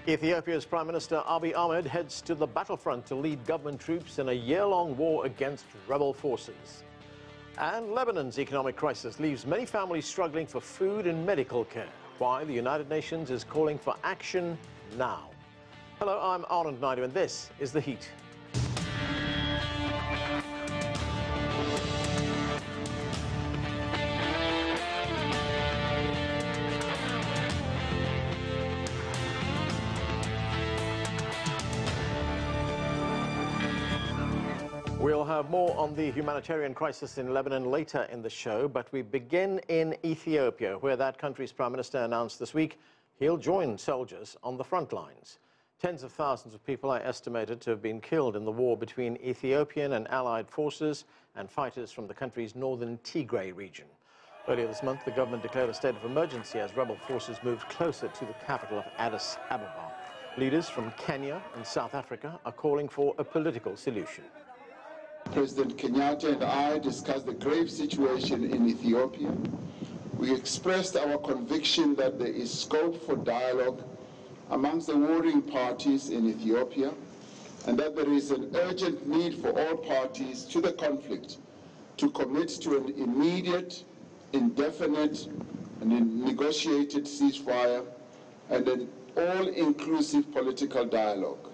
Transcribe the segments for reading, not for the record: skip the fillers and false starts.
Ethiopia's Prime Minister Abiy Ahmed heads to the battlefront to lead government troops in a year-long war against rebel forces. And Lebanon's economic crisis leaves many families struggling for food and medical care. Why the United Nations is calling for action now. Hello, I'm Anand Naidu, and this is The Heat. We'll have more on the humanitarian crisis in Lebanon later in the show, but we begin in Ethiopia, where that country's Prime Minister announced this week he'll join soldiers on the front lines. Tens of thousands of people are estimated to have been killed in the war between Ethiopian and allied forces and fighters from the country's northern Tigray region. Earlier this month, the government declared a state of emergency as rebel forces moved closer to the capital of Addis Ababa. Leaders from Kenya and South Africa are calling for a political solution. President Kenyatta and I discussed the grave situation in Ethiopia. We expressed our conviction that there is scope for dialogue amongst the warring parties in Ethiopia, and that there is an urgent need for all parties to the conflict to commit to an immediate, indefinite, and negotiated ceasefire and an all-inclusive political dialogue.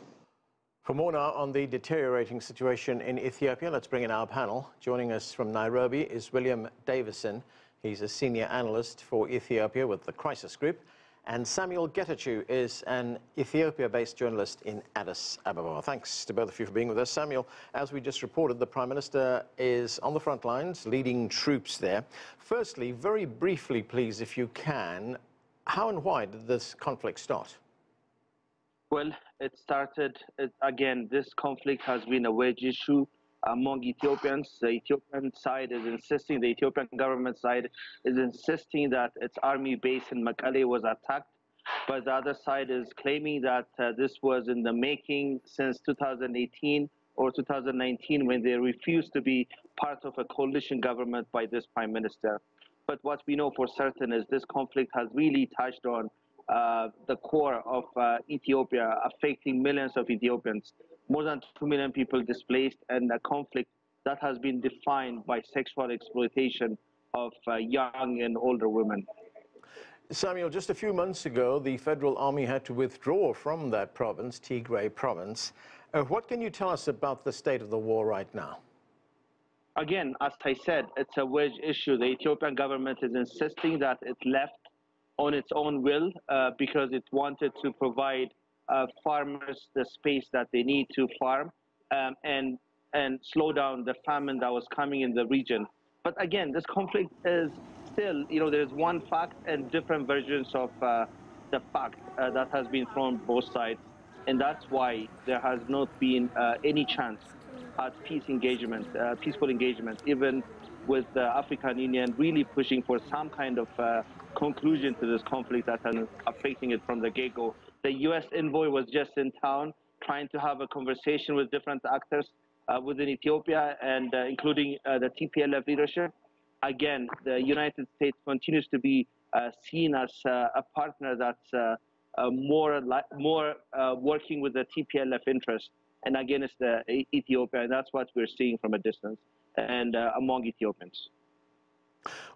For more now on the deteriorating situation in Ethiopia, let's bring in our panel. Joining us from Nairobi is William Davison. He's a senior analyst for Ethiopia with the Crisis Group. And Samuel Getachew is an Ethiopia-based journalist in Addis Ababa. Thanks to both of you for being with us. Samuel, as we just reported, the Prime Minister is on the front lines, leading troops there. Firstly, very briefly, please, if you can, how and why did this conflict start? Well, it started, again, this conflict has been a wedge issue among Ethiopians. The Ethiopian side is insisting, the Ethiopian government side is insisting that its army base in Mekelle was attacked. But the other side is claiming that this was in the making since 2018 or 2019 when they refused to be part of a coalition government by this prime minister. But what we know for certain is this conflict has really touched on the core of Ethiopia, affecting millions of Ethiopians, more than 2 million people displaced, and a conflict that has been defined by sexual exploitation of young and older women. Samuel, just a few months ago, the federal army had to withdraw from that province, Tigray province. What can you tell us about the state of the war right now? Again, as I said, it's a wedge issue. The Ethiopian government is insisting that it left on its own will because it wanted to provide farmers the space that they need to farm and slow down the famine that was coming in the region. But again, this conflict is still, there's one fact and different versions of the fact that has been thrown both sides. And that's why there has not been any chance at peaceful engagement, even with the African Union really pushing for some kind of conclusion to this conflict that is affecting it from the get-go. The U.S. envoy was just in town trying to have a conversation with different actors within Ethiopia and including the TPLF leadership. Again, the United States continues to be seen as a partner that's more working with the TPLF interest and against Ethiopia. And that's what we're seeing from a distance and among Ethiopians.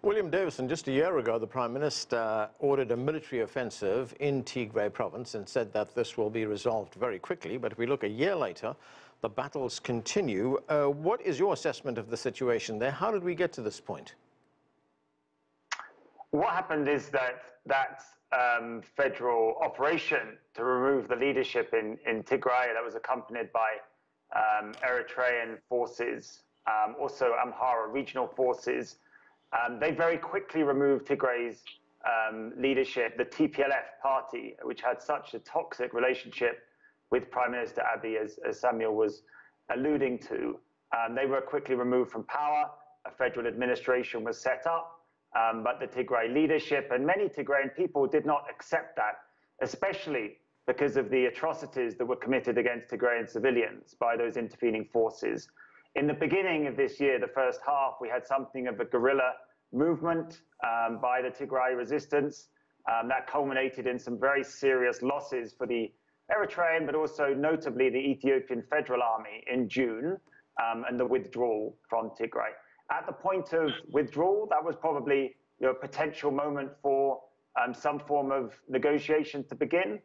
William Davison, just a year ago, the Prime Minister ordered a military offensive in Tigray province and said that this will be resolved very quickly. But if we look a year later, the battles continue. What is your assessment of the situation there? How did we get to this point? What happened is that federal operation to remove the leadership in Tigray, that was accompanied by Eritrean forces, also Amhara regional forces. They very quickly removed Tigray's leadership, the TPLF party, which had such a toxic relationship with Prime Minister Abiy, as Samuel was alluding to. They were quickly removed from power. A federal administration was set up, but the Tigray leadership and many Tigrayan people did not accept that, especially because of the atrocities that were committed against Tigrayan civilians by those intervening forces. In the beginning of this year, the first half, we had something of a guerrilla movement by the Tigray resistance that culminated in some very serious losses for the Eritrean, but also notably the Ethiopian Federal Army in June, and the withdrawal from Tigray. At the point of withdrawal, that was probably a potential moment for some form of negotiation to begin.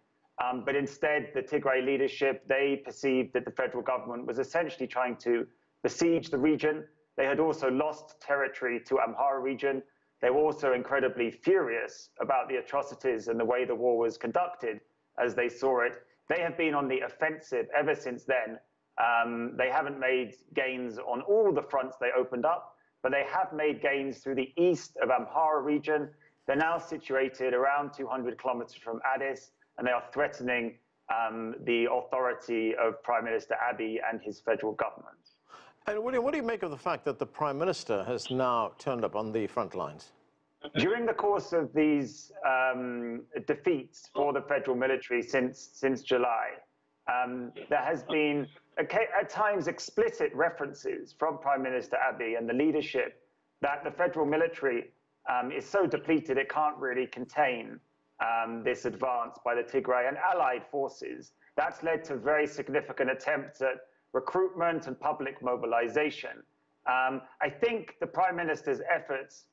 But instead, the Tigray leadership, they perceived that the federal government was essentially trying to besiege the region. They had also lost territory to Amhara region. They were also incredibly furious about the atrocities and the way the war was conducted as they saw it. They have been on the offensive ever since then. They haven't made gains on all the fronts they opened up, but they have made gains through the east of Amhara region. They're now situated around 200 kilometers from Addis, and they are threatening the authority of Prime Minister Abiy and his federal government. And William, what do you make of the fact that the Prime Minister has now turned up on the front lines? During the course of these defeats for the federal military since July, there has been at times explicit references from Prime Minister Abiy and the leadership that the federal military is so depleted it can't really contain this advance by the Tigray and allied forces. That's led to very significant attempts at recruitment and public mobilization. I think the Prime Minister's efforts,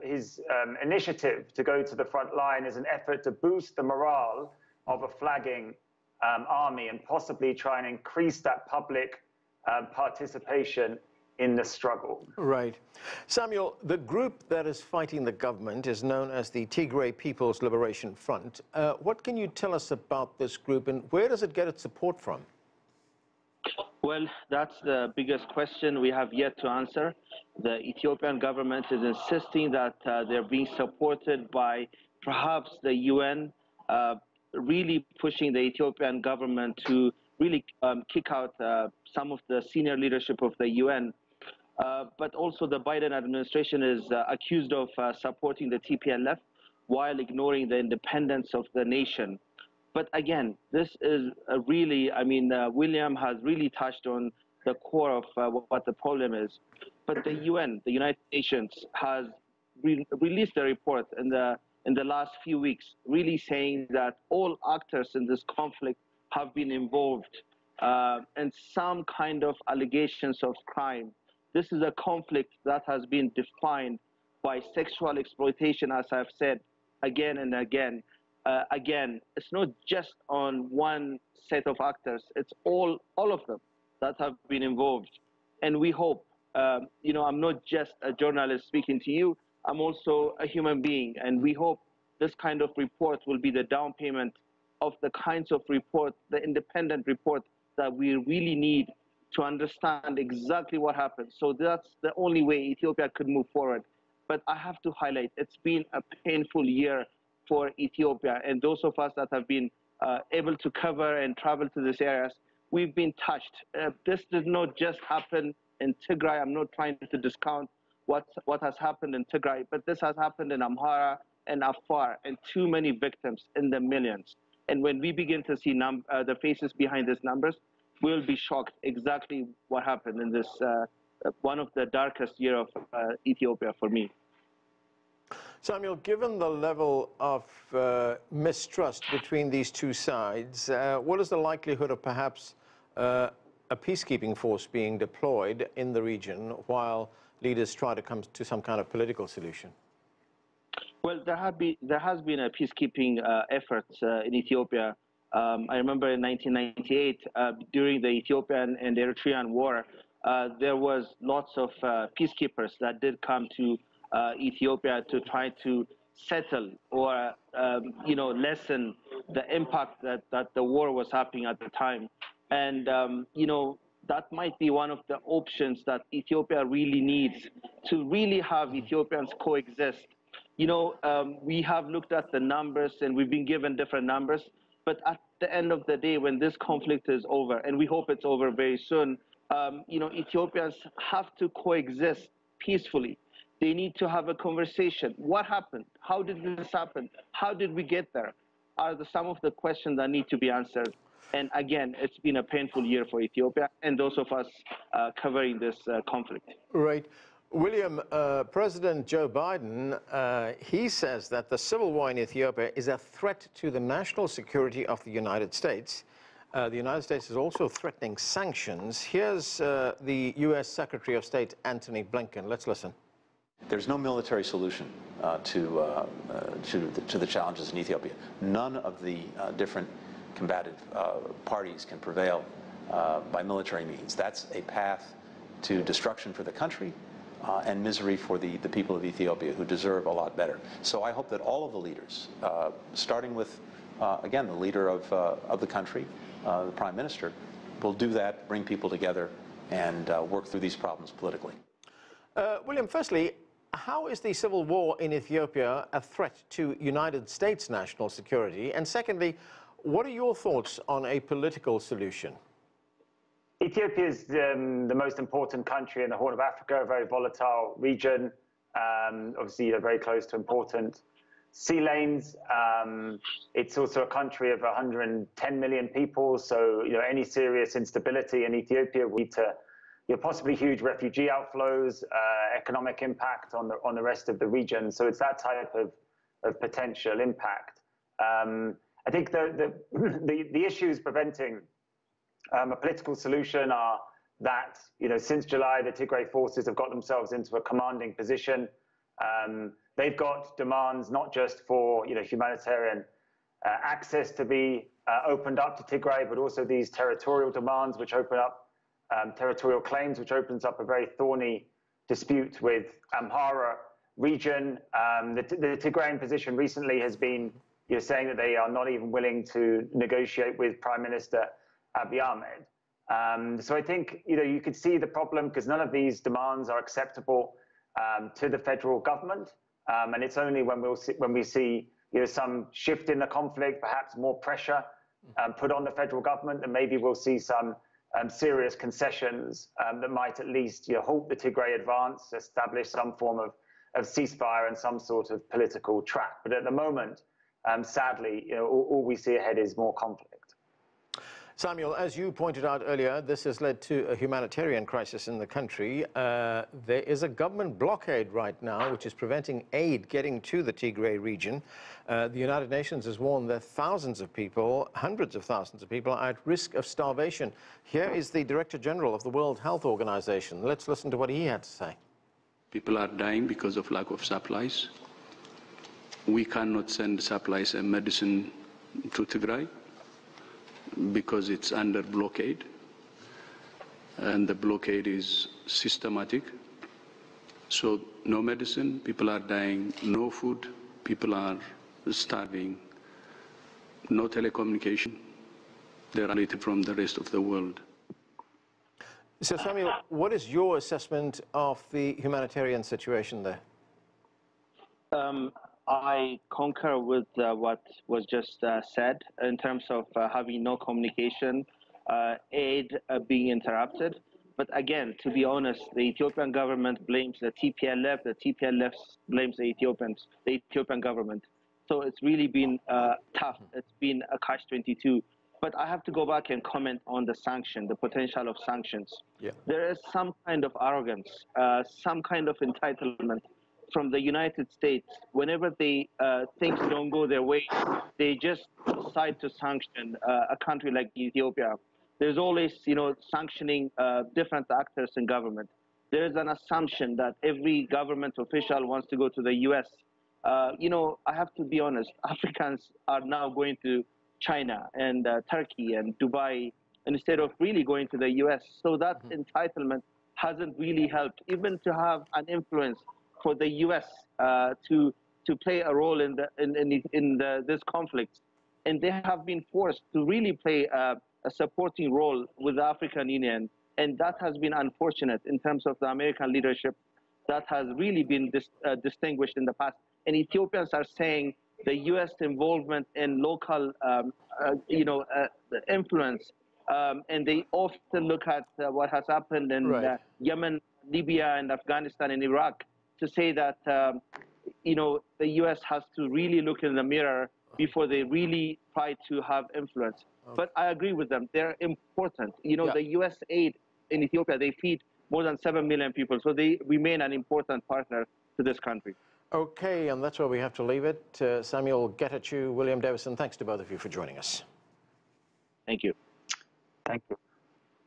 his initiative to go to the front line is an effort to boost the morale of a flagging army and possibly try and increase that public participation in the struggle. Right. Samuel, the group that is fighting the government is known as the Tigray People's Liberation Front. What can you tell us about this group and where does it get its support from? Well, that's the biggest question we have yet to answer. The Ethiopian government is insisting that they're being supported by perhaps the UN, really pushing the Ethiopian government to really kick out some of the senior leadership of the UN. But also the Biden administration is accused of supporting the TPLF while ignoring the independence of the nation. But again, this is really, William has really touched on the core of what the problem is. But the UN, the United Nations, has released a report in the last few weeks, really saying that all actors in this conflict have been involved in some kind of allegations of crime. This is a conflict that has been defined by sexual exploitation, as I've said again and again. Again, it's not just on one set of actors, it's all of them that have been involved. And we hope, I'm not just a journalist speaking to you, I'm also a human being. And we hope this kind of report will be the down payment of the kinds of report, the independent report that we really need to understand exactly what happened. So that's the only way Ethiopia could move forward. But I have to highlight, it's been a painful year for Ethiopia. And those of us that have been able to cover and travel to these areas, we've been touched. This did not just happen in Tigray. I'm not trying to discount what has happened in Tigray, but this has happened in Amhara and Afar, and too many victims in the millions. And when we begin to see the faces behind these numbers, we'll be shocked exactly what happened in this, one of the darkest year of Ethiopia for me. Samuel, given the level of mistrust between these two sides, what is the likelihood of perhaps a peacekeeping force being deployed in the region while leaders try to come to some kind of political solution? Well, there has been a peacekeeping effort in Ethiopia. I remember in 1998, during the Ethiopian and Eritrean war, there was lots of peacekeepers that did come to Ethiopia to try to settle or lessen the impact that the war was happening at the time. And that might be one of the options that Ethiopia really needs to really have Ethiopians coexist. We have looked at the numbers and we've been given different numbers, but at the end of the day, when this conflict is over, and we hope it's over very soon, Ethiopians have to coexist peacefully. They need to have a conversation. What happened? How did this happen? How did we get there? Are some of the questions that need to be answered. And again, it's been a painful year for Ethiopia and those of us covering this conflict. Right. William, President Joe Biden, he says that the civil war in Ethiopia is a threat to the national security of the United States. The United States is also threatening sanctions. Here's the U.S. Secretary of State, Antony Blinken. Let's listen. There's no military solution to the challenges in Ethiopia. None of the different combative parties can prevail by military means. That's a path to destruction for the country and misery for the people of Ethiopia, who deserve a lot better. So I hope that all of the leaders, starting with, again, the leader of the country, the Prime Minister, will do that, bring people together, and work through these problems politically. William, firstly, how is the civil war in Ethiopia a threat to United States national security? And secondly, what are your thoughts on a political solution? Ethiopia is the most important country in the Horn of Africa, a very volatile region. Obviously, very close to important sea lanes. It's also a country of 110 million people. So, any serious instability in Ethiopia would lead to possibly huge refugee outflows, economic impact on the rest of the region. So it's that type of potential impact. I think the issues preventing a political solution are that, since July, the Tigray forces have got themselves into a commanding position. They've got demands not just for, humanitarian access to be opened up to Tigray, but also these territorial demands, which open up territorial claims, which opens up a very thorny dispute with Amhara region. The Tigrayan position recently has been, saying that they are not even willing to negotiate with Prime Minister Abiy Ahmed. So I think, you could see the problem, because none of these demands are acceptable to the federal government. And it's only when we see some shift in the conflict, perhaps more pressure put on the federal government, and maybe we'll see some serious concessions that might at least halt the Tigray advance, establish some form of ceasefire and some sort of political track. But at the moment, sadly, all we see ahead is more conflict. Samuel, as you pointed out earlier, this has led to a humanitarian crisis in the country. There is a government blockade right now, which is preventing aid getting to the Tigray region. The United Nations has warned that thousands of people, hundreds of thousands of people, are at risk of starvation. Here is the Director General of the World Health Organization. Let's listen to what he had to say. People are dying because of lack of supplies. We cannot send supplies and medicine to Tigray because it's under blockade, and the blockade is systematic. So no medicine, people are dying, no food, people are starving, no telecommunication. They're isolated from the rest of the world. So Samuel, what is your assessment of the humanitarian situation there? I concur with what was just said in terms of having no communication, aid being interrupted. But again, to be honest, the Ethiopian government blames the TPLF, the TPLF blames the Ethiopian government. So it's really been tough. It's been a catch-22. But I have to go back and comment on the sanction, the potential of sanctions. Yeah. There is some kind of arrogance, some kind of entitlement from the United States. Whenever things don't go their way, they just decide to sanction a country like Ethiopia. There's always, sanctioning different actors in government. There is an assumption that every government official wants to go to the U.S. I have to be honest, Africans are now going to China and Turkey and Dubai instead of really going to the U.S. So that entitlement hasn't really helped, even to have an influence for the U.S. to play a role in this conflict, and they have been forced to really play a supporting role with the African Union, and that has been unfortunate in terms of the American leadership that has really been distinguished in the past. And Ethiopians are saying the U.S. involvement in local, influence, and they often look at what has happened in Yemen, Libya, and Afghanistan and Iraq to say that, the U.S. has to really look in the mirror before they really try to have influence. But I agree with them. They're important. The U.S. aid in Ethiopia, they feed more than 7 million people. So they remain an important partner to this country. Okay, and that's where we have to leave it. Samuel Getachew, William Davison, thanks to both of you for joining us. Thank you. Thank you.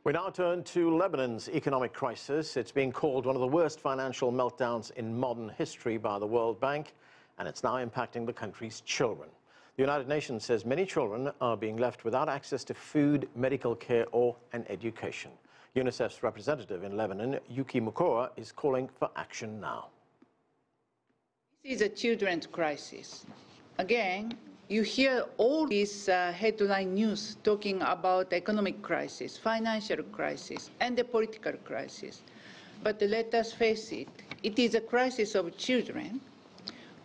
We now turn to Lebanon's economic crisis. It's being called one of the worst financial meltdowns in modern history by the World Bank, and it's now impacting the country's children. The United Nations says many children are being left without access to food, medical care, or an education. UNICEF's representative in Lebanon, Yuki Mukoa, is calling for action now. This is a children's crisis. Again, you hear all this headline news talking about economic crisis, financial crisis, and the political crisis. But let us face it, it is a crisis of children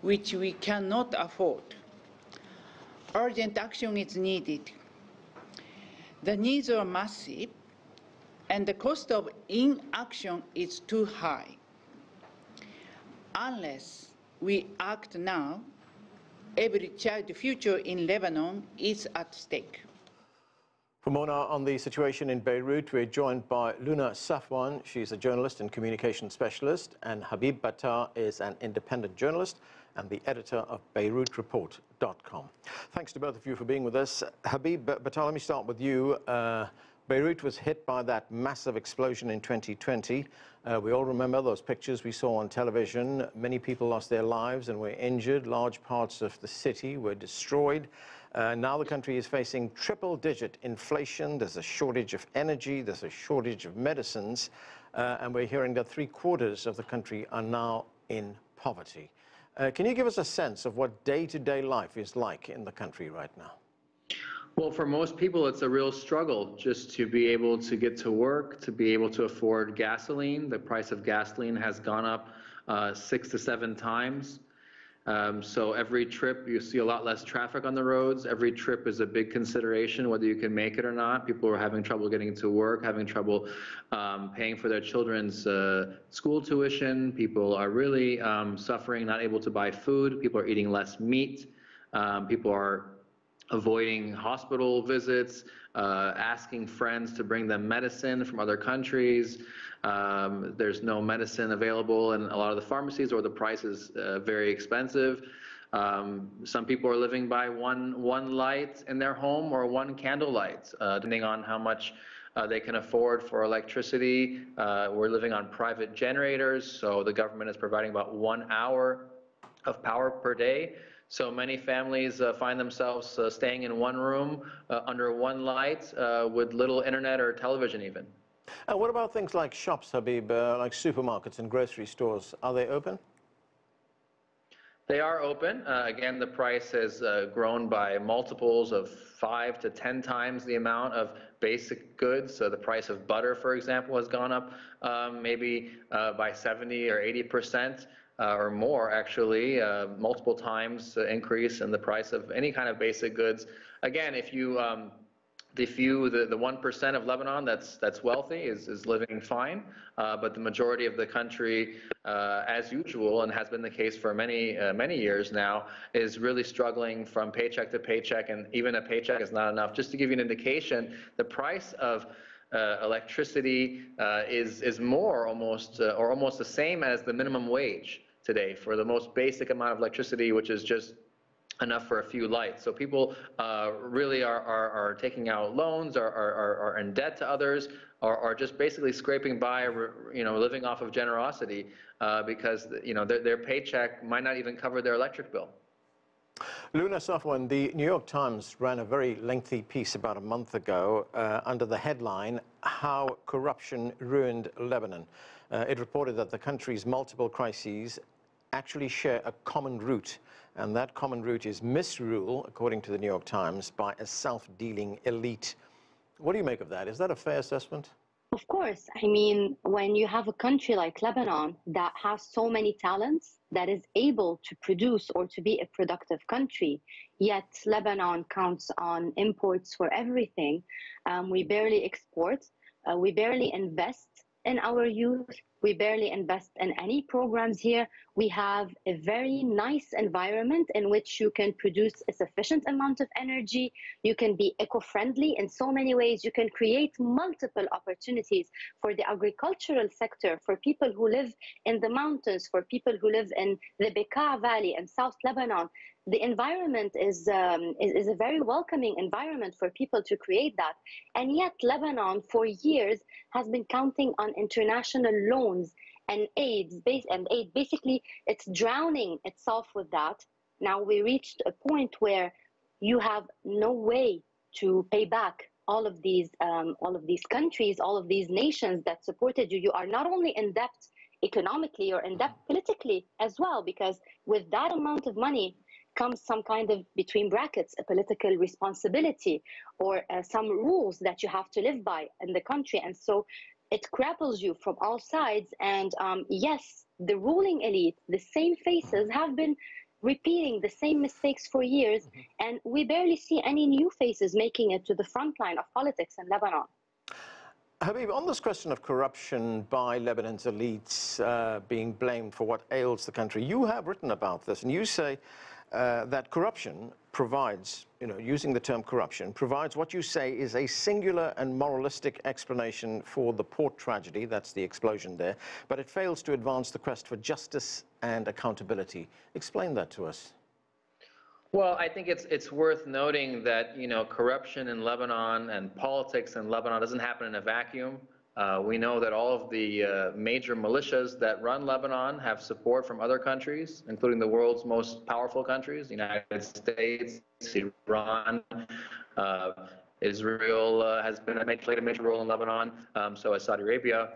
which we cannot afford. Urgent action is needed. The needs are massive, and the cost of inaction is too high. Unless we act now, every child's future in Lebanon is at stake. For more now on the situation in Beirut, we're joined by Luna Safwan. She's a journalist and communication specialist, and Habib Battah is an independent journalist and the editor of BeirutReport.com. Thanks to both of you for being with us. Habib Battah, let me start with you. Beirut was hit by that massive explosion in 2020. We all remember those pictures we saw on television. Many people lost their lives and were injured. Large parts of the city were destroyed. Now the country is facing triple-digit inflation. There's a shortage of energy. There's a shortage of medicines. And we're hearing that 3/4 of the country are now in poverty. Can you give us a sense of what day-to-day life is like in the country right now? Well, for most people, it's a real struggle just to be able to get to work, to be able to afford gasoline. The price of gasoline has gone up 6 to 7 times. So every trip, you see a lot less traffic on the roads. Every trip is a big consideration, whether you can make it or not. People are having trouble getting to work, having trouble paying for their children's school tuition. People are really suffering, not able to buy food. People are eating less meat. People are avoiding hospital visits, asking friends to bring them medicine from other countries. There's no medicine available in a lot of the pharmacies, or the price is very expensive. Some people are living by one light in their home or one candle light, depending on how much they can afford for electricity. We're living on private generators, so the government is providing about 1 hour of power per day. So many families find themselves staying in one room under one light with little internet or television even. What about things like shops, Habib, like supermarkets and grocery stores? Are they open? They are open. Again, the price has grown by multiples of 5 to 10 times the amount of basic goods. So the price of butter, for example, has gone up maybe by 70 or 80%. Or more, actually, multiple times increase in the price of any kind of basic goods. Again, if you the 1% of Lebanon that's wealthy is living fine, but the majority of the country, as usual, and has been the case for many years now, is really struggling from paycheck to paycheck, and even a paycheck is not enough. Just to give you an indication, the price of electricity is more almost or almost the same as the minimum wage today for the most basic amount of electricity, which is just enough for a few lights. So people really are taking out loans, are in debt to others, are just basically scraping by, living off of generosity because their paycheck might not even cover their electric bill. Luna Safwan, the New York Times ran a very lengthy piece about a month ago under the headline, "How Corruption Ruined Lebanon." It reported that the country's multiple crises actually share a common root, and that common root is misrule, according to the New York Times, by a self-dealing elite. What do you make of that? Is that a fair assessment? Of course. I mean, when you have a country like Lebanon that has so many talents, that is able to produce or to be a productive country, yet Lebanon counts on imports for everything. We barely export. We barely invest in our youth. We barely invest in any programs here. We have a very nice environment in which you can produce a sufficient amount of energy. You can be eco-friendly in so many ways. You can create multiple opportunities for the agricultural sector, for people who live in the mountains, for people who live in the Bekaa Valley and South Lebanon. The environment is a very welcoming environment for people to create that. And yet Lebanon for years has been counting on international loans and aid. Basically, it's drowning itself with that. Now we reached a point where you have no way to pay back all of these countries, all of these nations that supported you. You are not only in debt economically, you're in debt politically as well, because with that amount of money comes some kind of, between brackets, a political responsibility or some rules that you have to live by in the country. And so it grapples you from all sides. And yes, the ruling elite, the same faces, have been repeating the same mistakes for years. And we barely see any new faces making it to the front line of politics in Lebanon. Habib, on this question of corruption by Lebanon's elites being blamed for what ails the country, you have written about this, and you say that corruption provides, using the term corruption, provides what you say is a singular and moralistic explanation for the port tragedy, that's the explosion there, but it fails to advance the quest for justice and accountability. Explain that to us. Well, I think it's worth noting that, corruption in Lebanon and politics in Lebanon doesn't happen in a vacuum. We know that all of the major militias that run Lebanon have support from other countries, including the world's most powerful countries, the United States, Iran, Israel has played a major role in Lebanon, so has Saudi Arabia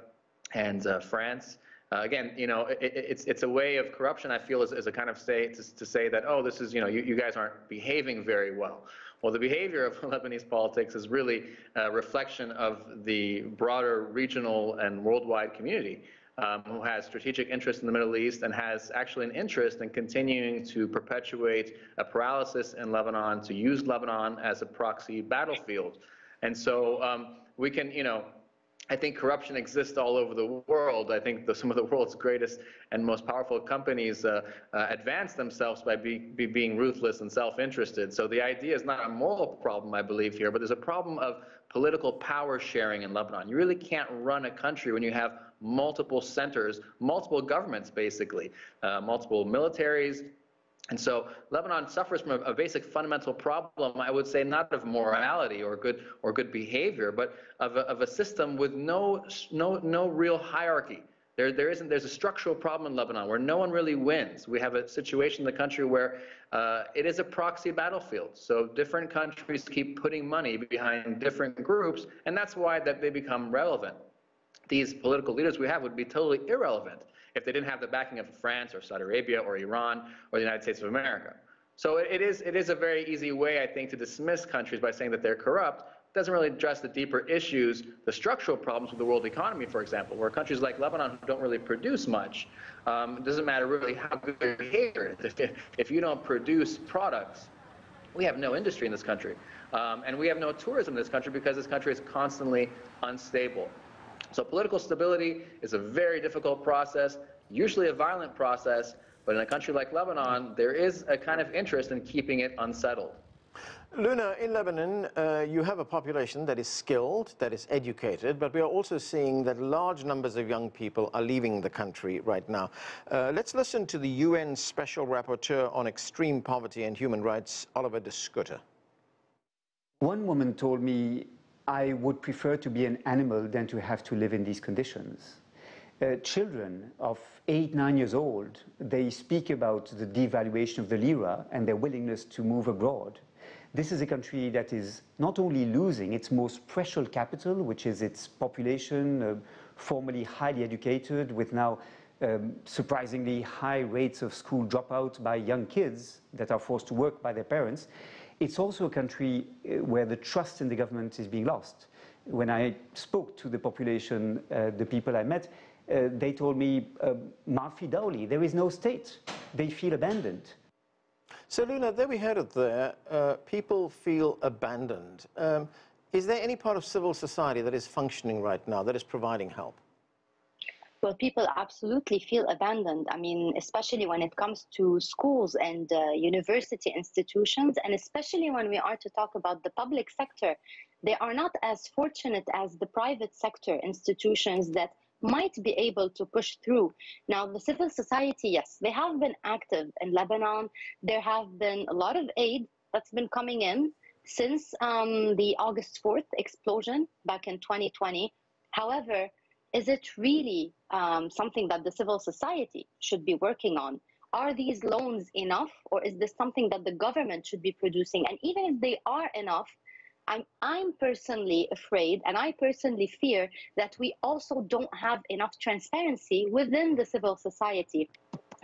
and France. Again, it's a way of corruption, I feel, is a kind of to say that, oh, this is, you guys aren't behaving very well. Well, the behavior of Lebanese politics is really a reflection of the broader regional and worldwide community who has strategic interest in the Middle East and has actually an interest in continuing to perpetuate a paralysis in Lebanon, to use Lebanon as a proxy battlefield. And so we can, I think corruption exists all over the world. I think some of the world's greatest and most powerful companies advance themselves by being ruthless and self-interested. So the idea is not a moral problem, I believe, here, but there's a problem of political power sharing in Lebanon. You really can't run a country when you have multiple centers, multiple governments, basically, multiple militaries. And so Lebanon suffers from a basic fundamental problem, I would say, not of morality or good behavior, but of a system with no real hierarchy. There's a structural problem in Lebanon where no one really wins. We have a situation in the country where it is a proxy battlefield. So different countries keep putting money behind different groups, and that's why they become relevant. These political leaders we have would be totally irrelevant if they didn't have the backing of France or Saudi Arabia or Iran or the United States of America. So it is a very easy way, I think, to dismiss countries by saying that they're corrupt. It doesn't really address the deeper issues, the structural problems with the world economy, for example, where countries like Lebanon don't really produce much. It doesn't matter really how good your behavior is. If you don't produce products, we have no industry in this country. And we have no tourism in this country because this country is constantly unstable. So political stability is a very difficult process, usually a violent process, but in a country like Lebanon, there is a kind of interest in keeping it unsettled. Luna, in Lebanon, you have a population that is skilled, that is educated, but we are also seeing that large numbers of young people are leaving the country right now. Let's listen to the UN Special Rapporteur on Extreme Poverty and Human Rights, Oliver de Schutter. One woman told me, I would prefer to be an animal than to have to live in these conditions. Children of 8, 9 years old, they speak about the devaluation of the lira and their willingness to move abroad. This is a country that is not only losing its most precious capital, which is its population, formerly highly educated, with now surprisingly high rates of school dropout by young kids that are forced to work by their parents. It's also a country where the trust in the government is being lost. When I spoke to the population, the people I met, they told me, Mafi Dawli, there is no state. They feel abandoned. So, Luna, there we heard it there. People feel abandoned. Is there any part of civil society that is functioning right now, that is providing help? Well, people absolutely feel abandoned. I mean, especially when it comes to schools and university institutions, and especially when we are to talk about the public sector, they are not as fortunate as the private sector institutions that might be able to push through. Now, the civil society, yes, they have been active in Lebanon. There have been a lot of aid that's been coming in since the August 4th explosion back in 2020. However, is it really something that the civil society should be working on? Are these loans enough, or is this something that the government should be producing? And even if they are enough, I'm personally afraid, and I personally fear that we also don't have enough transparency within the civil society.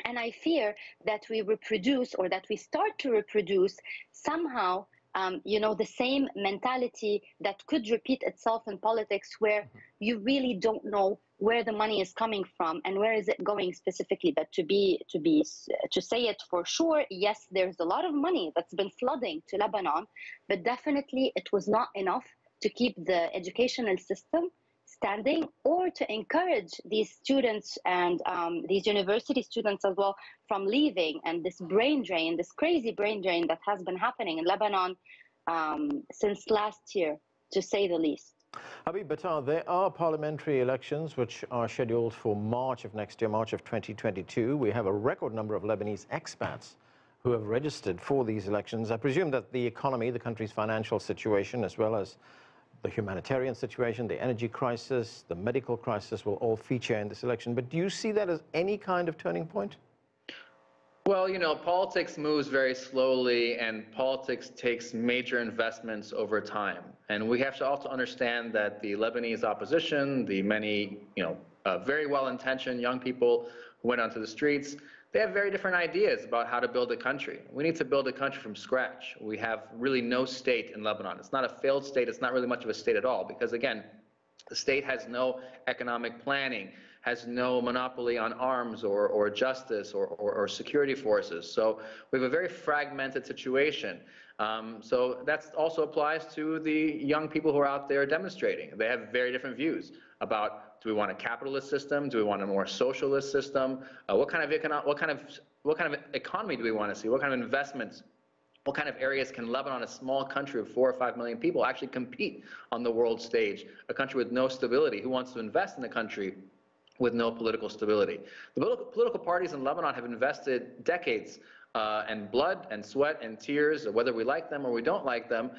And I fear that we reproduce, or that we start to reproduce somehow the same mentality that could repeat itself in politics, where you really don't know where the money is coming from and where is it going specifically. But to say it for sure, yes, there's a lot of money that's been flooding to Lebanon, but definitely it was not enough to keep the educational system standing, or to encourage these students and these university students as well from leaving. And this brain drain, this crazy brain drain that has been happening in Lebanon since last year, to say the least. Habib Battah, there are parliamentary elections which are scheduled for March of next year, March of 2022. We have a record number of Lebanese expats who have registered for these elections. I presume that the economy, the country's financial situation, as well as the humanitarian situation, the energy crisis, the medical crisis will all feature in this election. But do you see that as any kind of turning point? Well, politics moves very slowly, and politics takes major investments over time. And we have to also understand that the Lebanese opposition, the many, very well-intentioned young people who went onto the streets, they have very different ideas about how to build a country. We need to build a country from scratch. We have really no state in Lebanon. It's not a failed state. It's not really much of a state at all, because, again, the state has no economic planning, has no monopoly on arms or justice or security forces. So we have a very fragmented situation. So that also applies to the young people who are out there demonstrating. They have very different views about, do we want a capitalist system? Do we want a more socialist system? What kind of economy do we want to see? What kind of investments? What kind of areas can Lebanon, a small country of 4 or 5 million people, actually compete on the world stage? A country with no stability. Who wants to invest in a country with no political stability? The political parties in Lebanon have invested decades and blood and sweat and tears, whether we like them or we don't like them.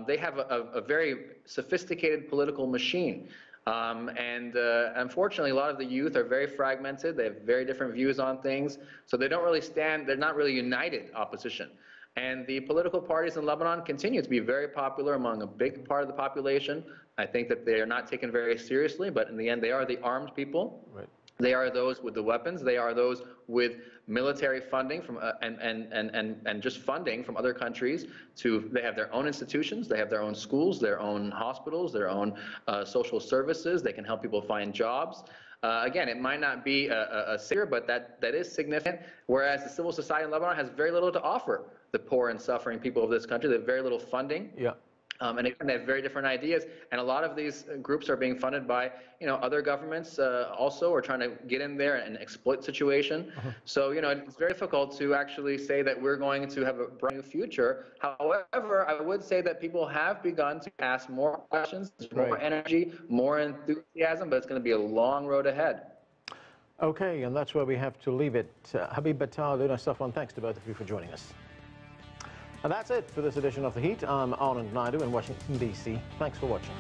They have a very sophisticated political machine. Unfortunately, a lot of the youth are very fragmented. They have very different views on things. So they don't really they're not really united opposition. And the political parties in Lebanon continue to be very popular among a big part of the population. I think that they are not taken very seriously, but in the end, they are the armed people. Right. They are those with the weapons. They are those with military funding from and just funding from other countries. They have their own institutions. They have their own schools, their own hospitals, their own social services. They can help people find jobs. Again, it might not be a savior, but that is significant. Whereas the civil society in Lebanon has very little to offer the poor and suffering people of this country. They have very little funding. Yeah. And again, they have very different ideas, and a lot of these groups are being funded by, other governments also, are trying to get in there and exploit the situation. So, it's very difficult to actually say that we're going to have a brand new future. However, I would say that people have begun to ask more questions, more energy, more enthusiasm, but it's going to be a long road ahead. Okay, and that's where we have to leave it. Habib Battah, Luna Safwan, thanks to both of you for joining us. And that's it for this edition of The Heat. I'm Anand Naidu in Washington, D.C. Thanks for watching.